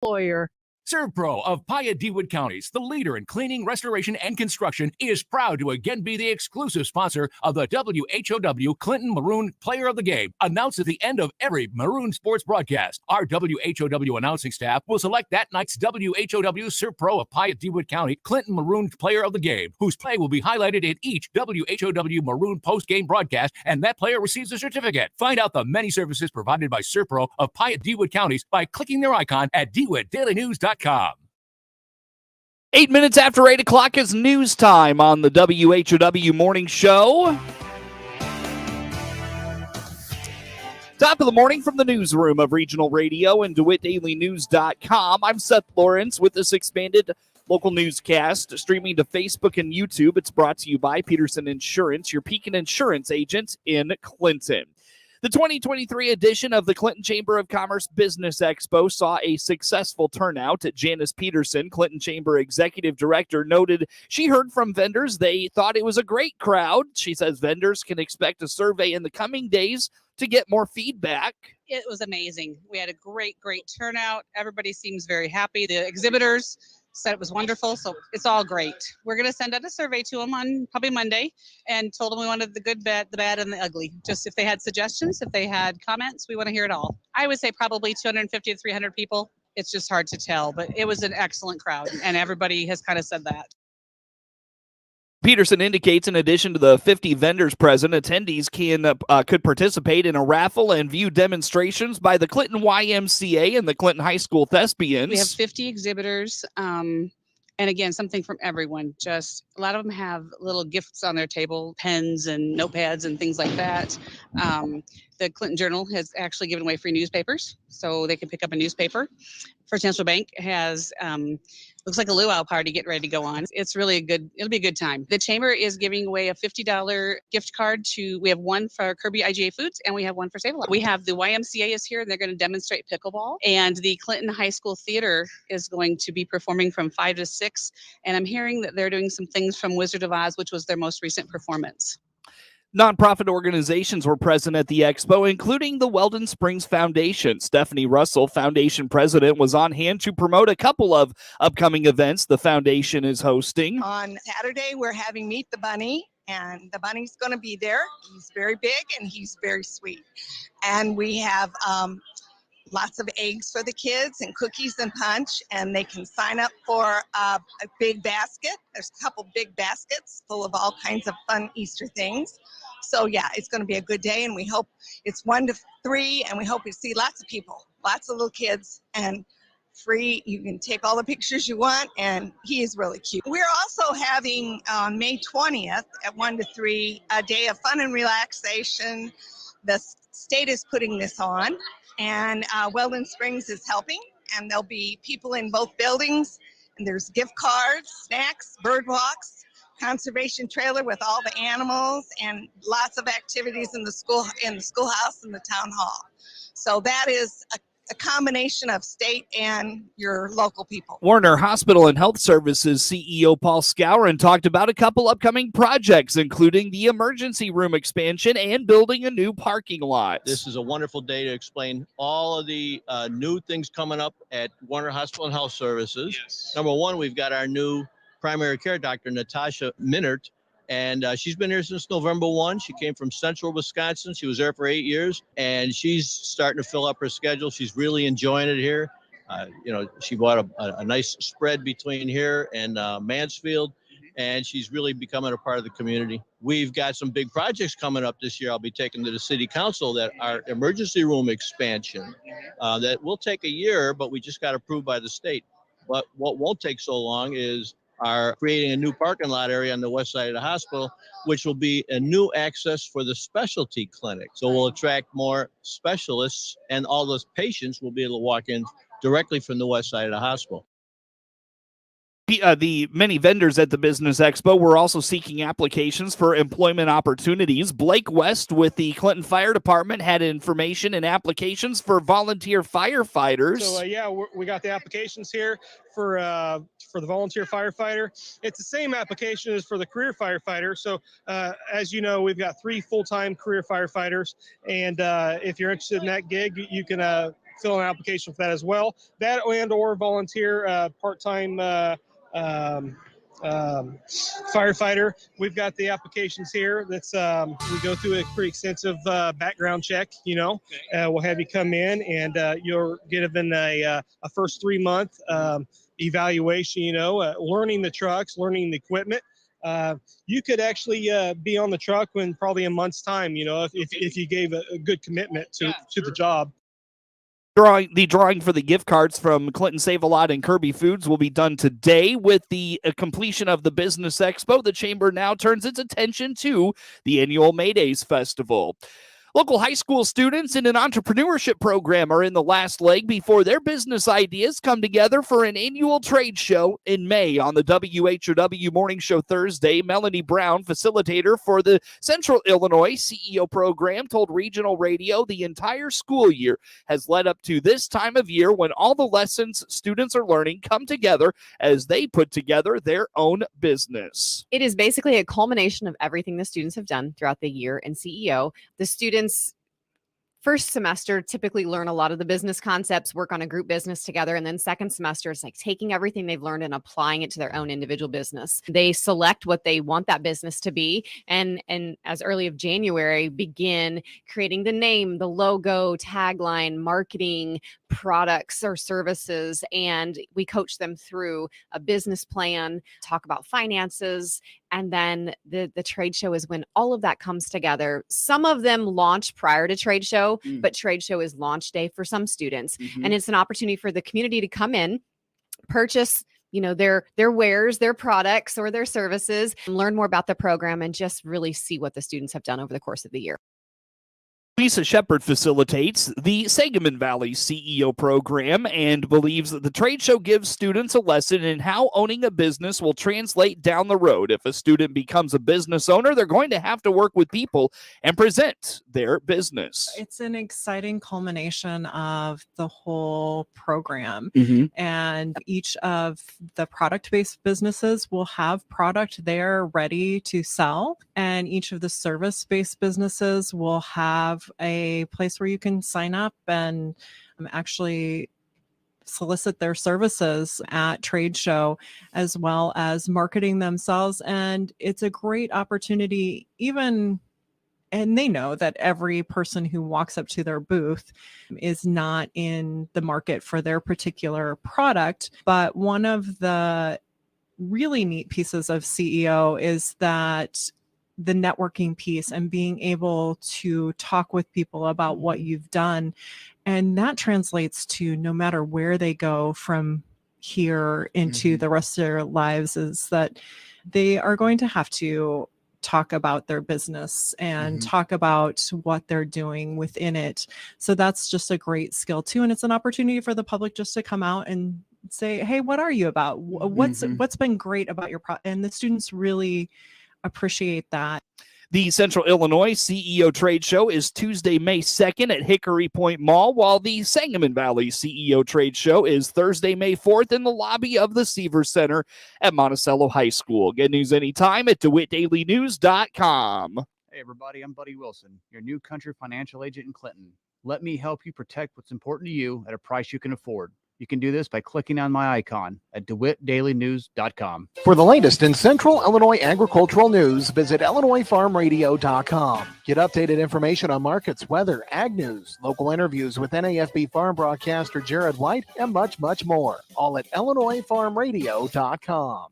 employer. ServPro of Piatt DeWitt Counties, the leader in cleaning, restoration, and construction, is proud to again be the exclusive sponsor of the WHOW Clinton Maroon Player of the Game, announced at the end of every Maroon sports broadcast. Our WHOW announcing staff will select that night's WHOW ServPro of Piatt DeWitt County Clinton Maroon Player of the Game, whose play will be highlighted in each WHOW Maroon post-game broadcast, and that player receives a certificate. Find out the many services provided by ServPro of Piatt DeWitt Counties by clicking their icon at DeWittDailyNews.com. 8 minutes after 8 o'clock is news time on the WHOW Morning Show. Top of the morning from the newsroom of Regional Radio and DeWittDailyNews.com. I'm Seth Lawrence with this expanded local newscast streaming to Facebook and YouTube. It's brought to you by Peterson Insurance, your Pekin Insurance agent in Clinton. The 2023 edition of the Clinton Chamber of Commerce Business Expo saw a successful turnout. Janice Peterson, Clinton Chamber Executive Director, noted she heard from vendors they thought it was a great crowd. She says vendors can expect a survey in the coming days to get more feedback. It was amazing. We had a great turnout. Everybody seems very happy. The exhibitors said it was wonderful, so it's all great. We're going to send out a survey to them on probably Monday and told them we wanted the good, bad, the bad, and the ugly. Just if they had suggestions, if they had comments, we want to hear it all. I would say probably 250 to 300 people. It's just hard to tell, but it was an excellent crowd, and everybody has kind of said that. Peterson indicates in addition to the 50 vendors present, attendees could participate in a raffle and view demonstrations by the Clinton YMCA and the Clinton High School Thespians. We have 50 exhibitors, and again, something from everyone. Just a lot of them have little gifts on their table, pens and notepads and things like that. The Clinton Journal has actually given away free newspapers, so they can pick up a newspaper. First National Bank has looks like a luau party getting ready to go on. It's really it'll be a good time. The Chamber is giving away a $50 gift card we have one for Kirby IGA Foods and we have one for Save A Lot. We have the YMCA is here and they're going to demonstrate pickleball, and the Clinton High School Theater is going to be performing from 5 to 6. And I'm hearing that they're doing some things from Wizard of Oz, which was their most recent performance. Nonprofit organizations were present at the expo, including the Weldon Springs Foundation. Stephanie Russell, foundation president, was on hand to promote a couple of upcoming events the foundation is hosting. On Saturday, we're having Meet the Bunny, and the bunny's going to be there. He's very big and he's very sweet. And we have lots of eggs for the kids and cookies and punch, and they can sign up for a big basket. There's a couple big baskets full of all kinds of fun Easter things. So yeah, it's going to be a good day, and we hope it's 1 to 3, and we hope we see lots of people, lots of little kids, and free. You can take all the pictures you want, and he is really cute. We're also having on May 20th at 1 to 3 a day of fun and relaxation. The state is putting this on, and Weldon Springs is helping, and there'll be people in both buildings, and there's gift cards, snacks, bird walks, conservation trailer with all the animals, and lots of activities in the schoolhouse and the town hall. So that is a combination of state and your local people. Warner Hospital and Health Services CEO Paul Scourin talked about a couple upcoming projects, including the emergency room expansion and building a new parking lot. This is a wonderful day to explain all of the new things coming up at Warner Hospital and Health Services. Yes. Number one, we've got our new primary care doctor, Natasha Minert, and she's been here since November 1. She came from Central Wisconsin. She was there for 8 years, and she's starting to fill up her schedule. She's really enjoying it here. She bought a nice spread between here and Mansfield, and she's really becoming a part of the community. We've got some big projects coming up this year. I'll be taking to the city council that our emergency room expansion that will take a year, but we just got approved by the state. But what won't take so long is creating a new parking lot area on the west side of the hospital, which will be a new access for the specialty clinic. So we'll attract more specialists, and all those patients will be able to walk in directly from the west side of the hospital. The many vendors at the Business Expo were also seeking applications for employment opportunities. Blake West with the Clinton Fire Department had information and applications for volunteer firefighters. So we got the applications here for the volunteer firefighter. It's the same application as for the career firefighter. So as you know, we've got 3 full-time career firefighters, and if you're interested in that gig, you can fill an application for that as well. That and or volunteer part-time firefighter. We've got the applications here. That's we go through a pretty extensive background check. We'll have you come in and you're given a first 3-month evaluation. Learning the trucks, learning the equipment. You could actually be on the truck in probably a month's time. If you gave a good commitment to the job. The drawing for the gift cards from Clinton Save-A-Lot and Kirby Foods will be done today. With the completion of the Business Expo, the Chamber now turns its attention to the annual May Days Festival. Local high school students in an entrepreneurship program are in the last leg before their business ideas come together for an annual trade show in May. On the WHOW Morning Show Thursday, Melanie Brown, facilitator for the Central Illinois CEO program, told Regional Radio the entire school year has led up to this time of year when all the lessons students are learning come together as they put together their own business. It is basically a culmination of everything the students have done throughout the year in CEO. The students first semester typically learn a lot of the business concepts, work on a group business together. And then second semester, it's like taking everything they've learned and applying it to their own individual business. They select what they want that business to be. And as early of January, begin creating the name, the logo, tagline, marketing, products or services. And we coach them through a business plan, talk about finances. And then the trade show is when all of that comes together. Some of them launch prior to trade show, but trade show is launch day for some students. And it's an opportunity for the community to come in, purchase their wares, their products, or their services, and learn more about the program and just really see what the students have done over the course of the year. Lisa Shepard facilitates the Sangamon Valley CEO program and believes that the trade show gives students a lesson in how owning a business will translate down the road. If a student becomes a business owner, they're going to have to work with people and present their business. It's an exciting culmination of the whole program. And each of the product-based businesses will have product there ready to sell. And each of the service-based businesses will have a place where you can sign up and actually solicit their services at trade show, as well as marketing themselves. And it's a great opportunity, and they know that every person who walks up to their booth is not in the market for their particular product. But one of the really neat pieces of CEO is that the networking piece and being able to talk with people about what you've done. And that translates to no matter where they go from here into the rest of their lives, is that they are going to have to talk about their business and talk about what they're doing within it. So that's just a great skill too. And it's an opportunity for the public just to come out and say, hey, what are you about? What's been great about your product? And the students really appreciate that. The Central Illinois CEO Trade Show is Tuesday, May 2nd at Hickory Point Mall, while the Sangamon Valley CEO Trade Show is Thursday, May 4th in the lobby of the Seaver Center at Monticello High School. Get news anytime at DeWittDailyNews.com. Hey everybody, I'm Buddy Wilson, your new country financial agent in Clinton. Let me help you protect what's important to you at a price you can afford. You can do this by clicking on my icon at DeWittDailyNews.com. For the latest in Central Illinois agricultural news, visit IllinoisFarmRadio.com. Get updated information on markets, weather, ag news, local interviews with NAFB farm broadcaster Jared White, and much, much more. All at IllinoisFarmRadio.com.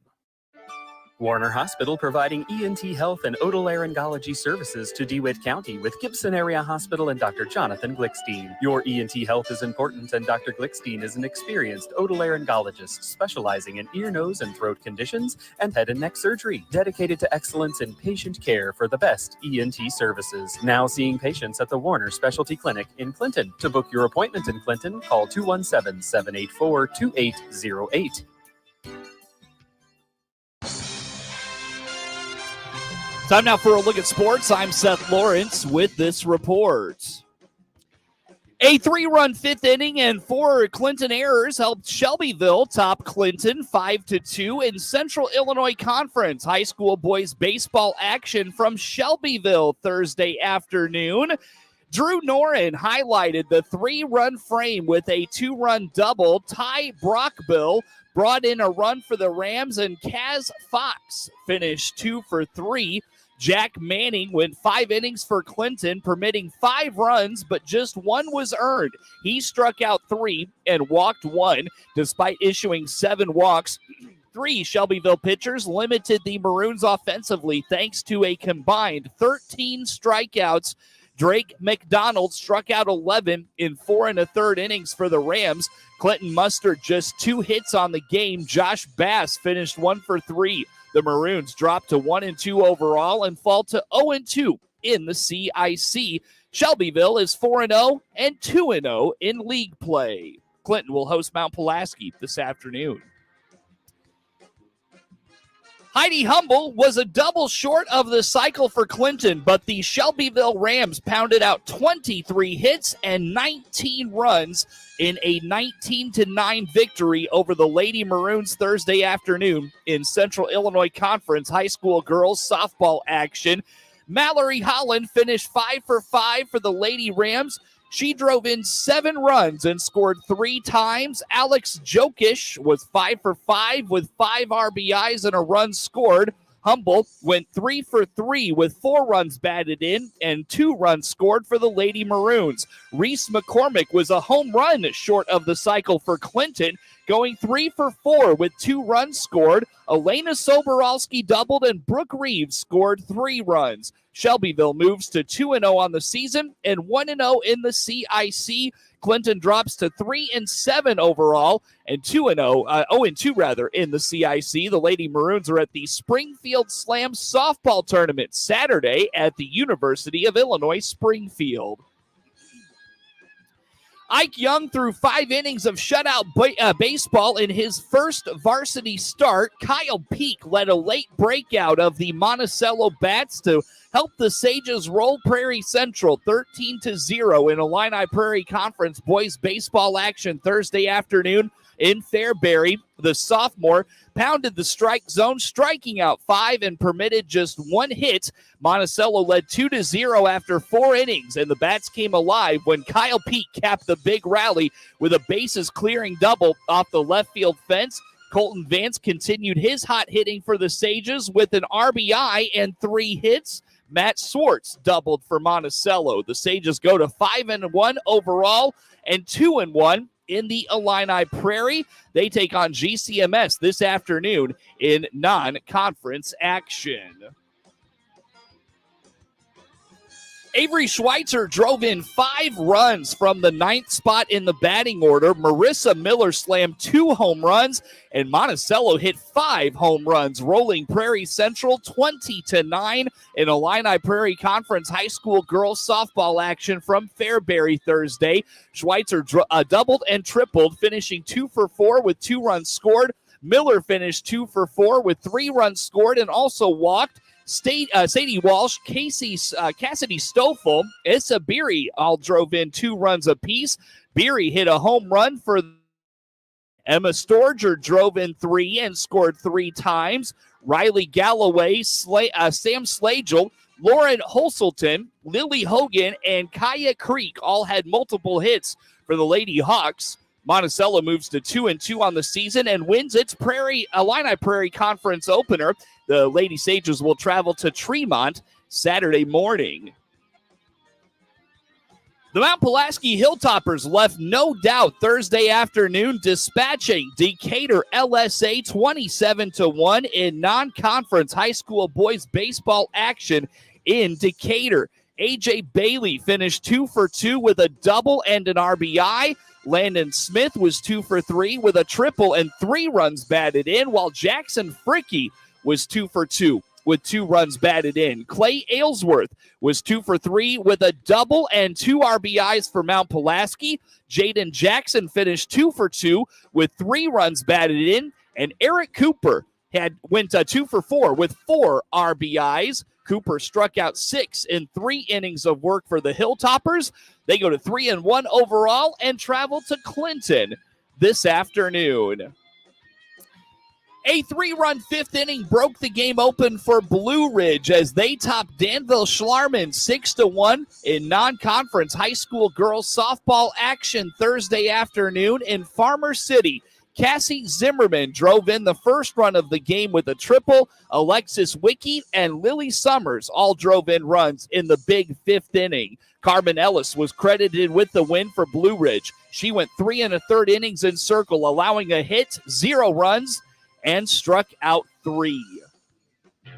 Warner Hospital providing ENT health and otolaryngology services to DeWitt County with Gibson Area Hospital and Dr. Jonathan Glickstein. Your ENT health is important, and Dr. Glickstein is an experienced otolaryngologist specializing in ear, nose, and throat conditions and head and neck surgery, dedicated to excellence in patient care for the best ENT services. Now seeing patients at the Warner Specialty Clinic in Clinton. To book your appointment in Clinton, call 217-784-2808. Time now for a look at sports. I'm Seth Lawrence with this report. A 3-run fifth inning and 4 Clinton errors helped Shelbyville top Clinton 5-2 in Central Illinois Conference. High school boys baseball action from Shelbyville Thursday afternoon. Drew Noren highlighted the 3-run frame with a 2-run double. Ty Brockbill brought in a run for the Rams, and Kaz Fox finished 2 for 3. Jack Manning went 5 innings for Clinton, permitting 5 runs, but just 1 was earned. He struck out 3 and walked 1, despite issuing 7 walks. 3 Shelbyville pitchers limited the Maroons offensively thanks to a combined 13 strikeouts. Drake McDonald struck out 11 in 4 1/3 innings for the Rams. Clinton mustered just 2 hits on the game. Josh Bass finished 1 for 3. The Maroons dropped to 1-2 overall and fall to 0-2 in the CIC. Shelbyville is 4-0 and 2-0 in league play. Clinton will host Mount Pulaski this afternoon. Heidi Humble was a double short of the cycle for Clinton, but the Shelbyville Rams pounded out 23 hits and 19 runs in a 19-9 victory over the Lady Maroons Thursday afternoon in Central Illinois Conference high school girls softball action. Mallory Holland finished 5 for 5 for the Lady Rams. She drove in 7 runs and scored 3 times. Alex Jokish was 5 for 5 with 5 RBIs and a run scored. Humble went 3 for 3 with 4 runs batted in and 2 runs scored for the Lady Maroons. Reese McCormick was a home run short of the cycle for Clinton, going 3 for 4 with 2 runs scored. Elena Soboralski doubled and Brooke Reeves scored 3 runs. Shelbyville moves to 2-0 on the season and 1-0 in the CIC. Clinton drops to 3-7 overall and 0-2 in the CIC. The Lady Maroons are at the Springfield Slam softball tournament Saturday at the University of Illinois Springfield. Ike Young threw 5 innings of shutout baseball in his first varsity start. Kyle Peak led a late breakout of the Monticello Bats to help the Sages roll Prairie Central 13-0 in Illini Prairie Conference boys baseball action Thursday afternoon in Fairbury. The sophomore pounded the strike zone, striking out 5 and permitted just 1 hit. Monticello led 2-0 after 4 innings, and the Bats came alive when Kyle Peak capped the big rally with a bases-clearing double off the left field fence. Colton Vance continued his hot hitting for the Sages with an RBI and 3 hits. Matt Swartz doubled for Monticello. The Sages go to 5-1 overall and 2-1 in the Illini Prairie. They take on GCMS this afternoon in non-conference action. Avery Schweitzer drove in 5 runs from the 9th spot in the batting order. Marissa Miller slammed 2 home runs, and Monticello hit 5 home runs, rolling Prairie Central 20-9 in Illini Prairie Conference high school girls softball action from Fairbury Thursday. Schweitzer doubled and tripled, finishing 2 for 4 with 2 runs scored. Miller finished 2 for 4 with 3 runs scored and also walked. Sadie Walsh, Cassidy Stoffel, Issa Beery all drove in 2 runs apiece. Beery hit a home run for Emma Storger drove in 3 and scored 3 times. Riley Galloway, Sam Slagel, Lauren Holselton, Lily Hogan, and Kaya Creek all had multiple hits for the Lady Hawks. Monticello moves to 2-2 on the season and wins its Illini Prairie Conference opener. The Lady Sages will travel to Tremont Saturday morning. The Mount Pulaski Hilltoppers left no doubt Thursday afternoon, dispatching Decatur LSA 27-1 in non-conference high school boys baseball action in Decatur. A.J. Bailey finished 2 for 2 with a double and an RBI. Landon Smith was 2 for 3 with a triple and 3 runs batted in, while Jackson Fricky was 2 for 2 with 2 runs batted in. Clay Aylesworth was 2 for 3 with a double and 2 RBIs for Mount Pulaski. Jaden Jackson finished 2 for 2 with 3 runs batted in, and Eric Cooper went 2 for 4 with 4 RBIs. Cooper struck out 6 in 3 innings of work for the Hilltoppers. They go to 3-1 overall and travel to Clinton this afternoon. A 3-run fifth inning broke the game open for Blue Ridge as they topped Danville Schlarman 6-1 in non-conference high school girls softball action Thursday afternoon in Farmer City. Cassie Zimmerman drove in the first run of the game with a triple. Alexis Wicke and Lily Summers all drove in runs in the big fifth inning. Carmen Ellis was credited with the win for Blue Ridge. She went 3 1/3 innings in circle, allowing a hit, 0 runs, and struck out 3.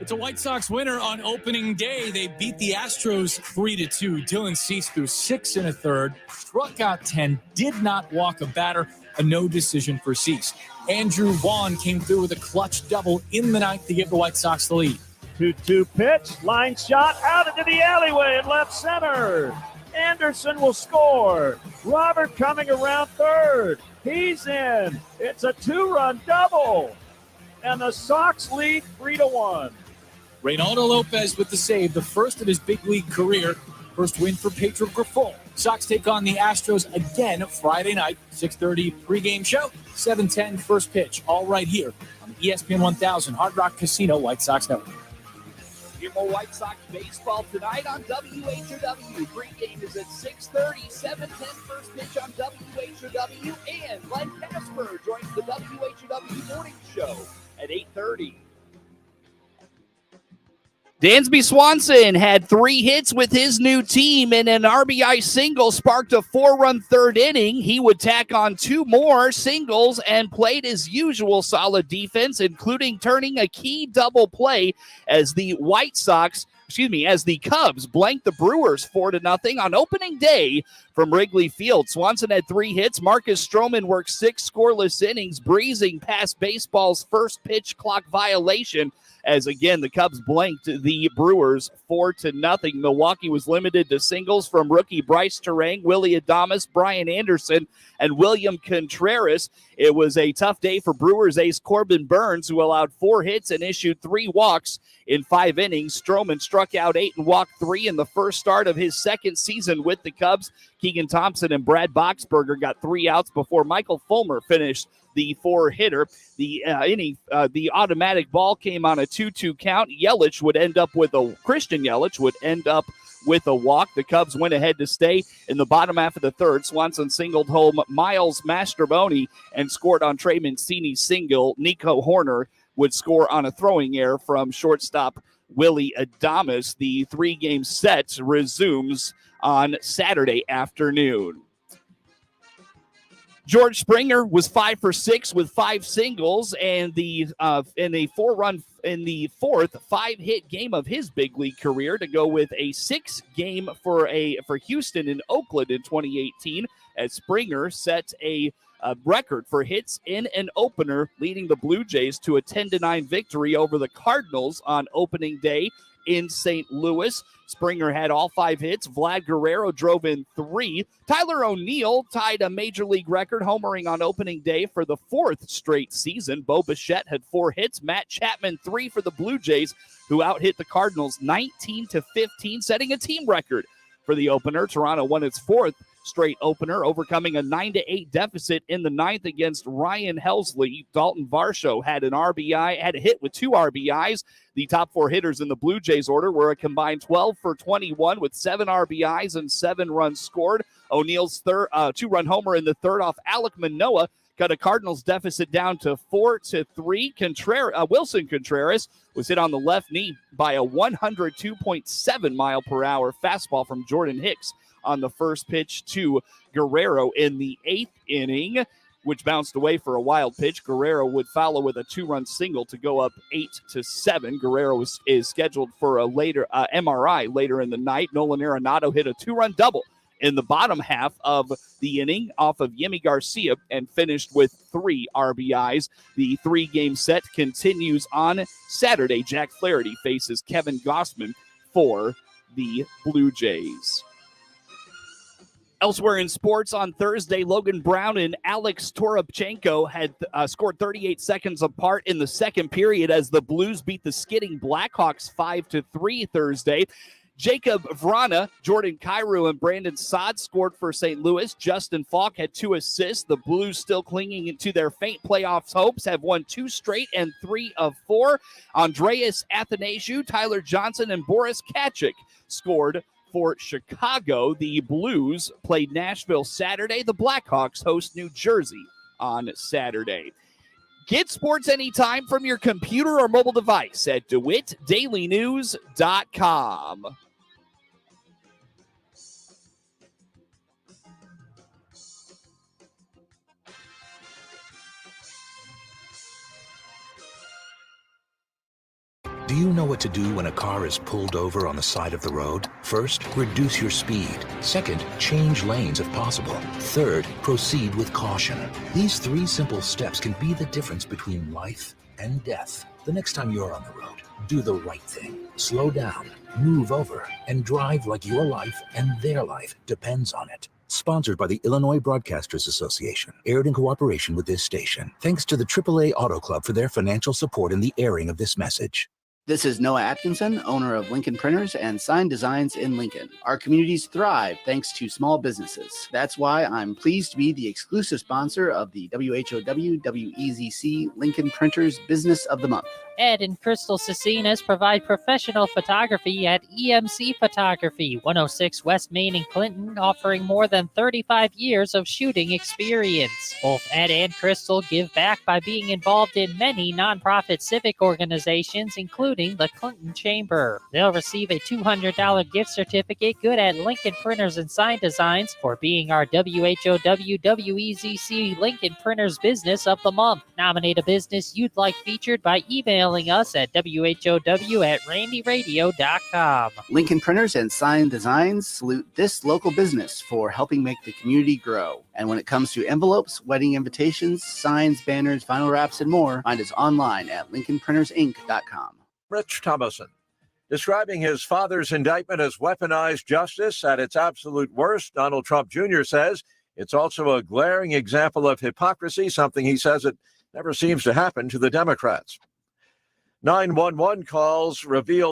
It's a White Sox winner on opening day. They beat the Astros 3-2. Dylan Cease threw 6 1/3, struck out 10, did not walk a batter, a no decision for Cease. Andrew Vaughn came through with a clutch double in the ninth to give the White Sox the lead. 2-2 pitch, line shot out into the alleyway in left center. Anderson will score. Robert coming around third. He's in. It's a 2-run double. And the Sox lead 3-1. Reynaldo Lopez with the save, the first of his big league career. First win for Pedro Grifol. Sox take on the Astros again Friday night, 6:30 pregame show, 7:10 first pitch, all right here on the ESPN 1000 Hard Rock Casino White Sox Network. Hear more White Sox baseball tonight on WHOW. Pregame is at 6:30, 7:10 first pitch on WHOW. And Glenn Casper joins the WHOW morning show at 8:30. Dansby Swanson had 3 hits with his new team, and an RBI single sparked a 4-run third inning. He would tack on 2 more singles and played his usual solid defense, including turning a key double play as the Cubs blanked the Brewers 4-0 on opening day from Wrigley Field. Swanson had 3 hits. Marcus Stroman worked 6 scoreless innings, breezing past baseball's first pitch clock violation. As again, the Cubs blanked the Brewers 4-0. Milwaukee was limited to singles from rookie Bryce Terang, Willie Adames, Brian Anderson, and William Contreras. It was a tough day for Brewers ace Corbin Burns, who allowed 4 hits and issued 3 walks in 5 innings. Stroman struck out 8 and walked 3 in the first start of his second season with the Cubs. Keegan Thompson and Brad Boxberger got 3 outs before Michael Fulmer finished the 4-hitter. The automatic ball came on a 2-2 count. Christian Yelich would end up with a walk. The Cubs went ahead to stay in the bottom half of the third. Swanson singled home Miles Mastrobuoni and scored on Trey Mancini's single. Nico Horner would score on a throwing error from shortstop Willie Adames. The 3-game set resumes on Saturday afternoon. George Springer was 5 for 6 with 5 singles, and in the fourth 5-hit game of his big league career to go with a 6 game for Houston in Oakland in 2018, as Springer set a record for hits in an opener, leading the Blue Jays to a 10-9 victory over the Cardinals on opening day in St. Louis. Springer had all 5 hits. Vlad Guerrero drove in 3. Tyler O'Neill tied a major league record, homering on opening day for the 4th straight season. Bo Bichette had 4 hits. Matt Chapman 3 for the Blue Jays, who out-hit the Cardinals 19-15, setting a team record for the opener. Toronto won its 4th straight opener, overcoming a 9-8 deficit in the 9th against Ryan Helsley. Dalton Varsho had a hit with 2 RBIs. The top 4 hitters in the Blue Jays order were a combined 12 for 21 with 7 RBIs and 7 runs scored. O'Neill's 2-run homer in the third off Alek Manoah cut a Cardinals deficit down to 4-3. Wilson Contreras was hit on the left knee by a 102.7 mile per hour fastball from Jordan Hicks on the first pitch to Guerrero in the 8th inning, which bounced away for a wild pitch. Guerrero would follow with a 2-run single to go up 8-7. Guerrero is scheduled for a later MRI later in the night. Nolan Arenado hit a 2-run double in the bottom half of the inning off of Yimi Garcia and finished with 3 RBIs. The 3-game set continues on Saturday. Jack Flaherty faces Kevin Gossman for the Blue Jays. Elsewhere in sports on Thursday, Logan Brown and Alex Toropchenko had scored 38 seconds apart in the second period as the Blues beat the skidding Blackhawks 5-3 Thursday. Jacob Vrana, Jordan Cairo, and Brandon Sod scored for St. Louis. Justin Falk had 2 assists. The Blues, still clinging to their faint playoffs hopes, have won 2 straight and 3 of 4. Andreas Athanasiou, Tyler Johnson, and Boris Kachik scored for Chicago. The Blues played Nashville Saturday. The Blackhawks host New Jersey on Saturday. Get sports anytime from your computer or mobile device at DeWittDailyNews.com. Do you know what to do when a car is pulled over on the side of the road? First, reduce your speed. Second, change lanes if possible. Third, proceed with caution. These 3 simple steps can be the difference between life and death. The next time you're on the road, do the right thing. Slow down, move over, and drive like your life and their life depends on it. Sponsored by the Illinois Broadcasters Association. Aired in cooperation with this station. Thanks to the AAA Auto Club for their financial support in the airing of this message. This is Noah Atkinson, owner of Lincoln Printers and Sign Designs in Lincoln. Our communities thrive thanks to small businesses. That's why I'm pleased to be the exclusive sponsor of the WHOW WEZC Lincoln Printers Business of the Month. Ed and Crystal Cecinas provide professional photography at EMC Photography, 106 West Main in Clinton, offering more than 35 years of shooting experience. Both Ed and Crystal give back by being involved in many nonprofit civic organizations, including the Clinton Chamber. They'll receive a $200 gift certificate good at Lincoln Printers and Sign Designs for being our WHOW WEZC Lincoln Printers Business of the Month. Nominate a business you'd like featured by emailing us at whow@randyradio.com. Lincoln Printers and Sign Designs salute this local business for helping make the community grow. And when it comes to envelopes, wedding invitations, signs, banners, vinyl wraps, and more, find us online at lincolnprintersinc.com. Rich Thomason, describing his father's indictment as weaponized justice at its absolute worst, Donald Trump Jr. says it's also a glaring example of hypocrisy, something he says it never seems to happen to the Democrats. 911 calls reveal